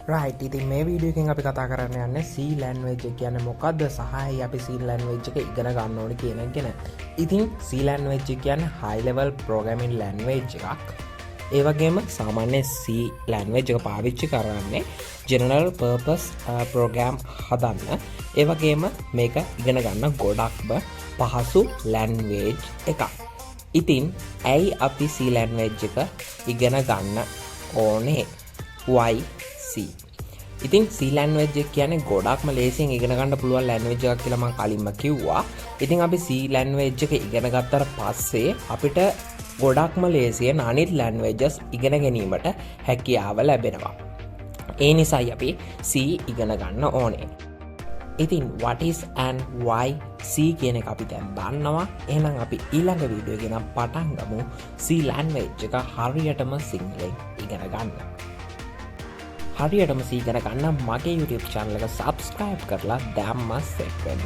Right ඉතින් මේ video එකෙන් අපි කතා කරන්න යන්නේ C language එක කියන්නේ මොකක්ද සහ අපි C language එක ඉගෙන ගන්න ඕනේ කියන එක ගැන. ඉතින් C language එක කියන්නේ high level programming language එකක්. ඒ වගේම සාමාන්‍ය C language එක පාවිච්චි කරන්නේ general purpose program හදන්න. ඒ වගේම මේක ඉගෙන ගන්න ගොඩක්ම පහසු language එකක්. ඉතින් ඇයි අපි C language එක ඉගෙන ගන්න ඕනේ? why C. ඉතින් C language එක කියන්නේ ගොඩක්ම ලේසියෙන් ඉගෙන ගන්න පුළුවන් language එකක් කියලා මම කලින්ම කිව්වා. ඉතින් අපි C language එක ඉගෙන ගත්තට පස්සේ අපිට ගොඩක්ම ලේසියෙන් අනිත් languages ඉගෙන ගැනීමට හැකියාව ලැබෙනවා. ඒ නිසායි අපි C ඉගෙන ගන්න ඕනේ. ඉතින් what is and why C කියන එක අපි දැන් දන්නවා. එහෙනම් අපි ඊළඟ වීඩියෝ එකේ නම් පටන් ගමු C language එක හරියටම සිංහලෙන් ඉගෙන ගන්න. හරියටම C ඉගෙන ගන්න මගේ YouTube channel එක subscribe කරලා දැම්ම සෙට් වෙන්න.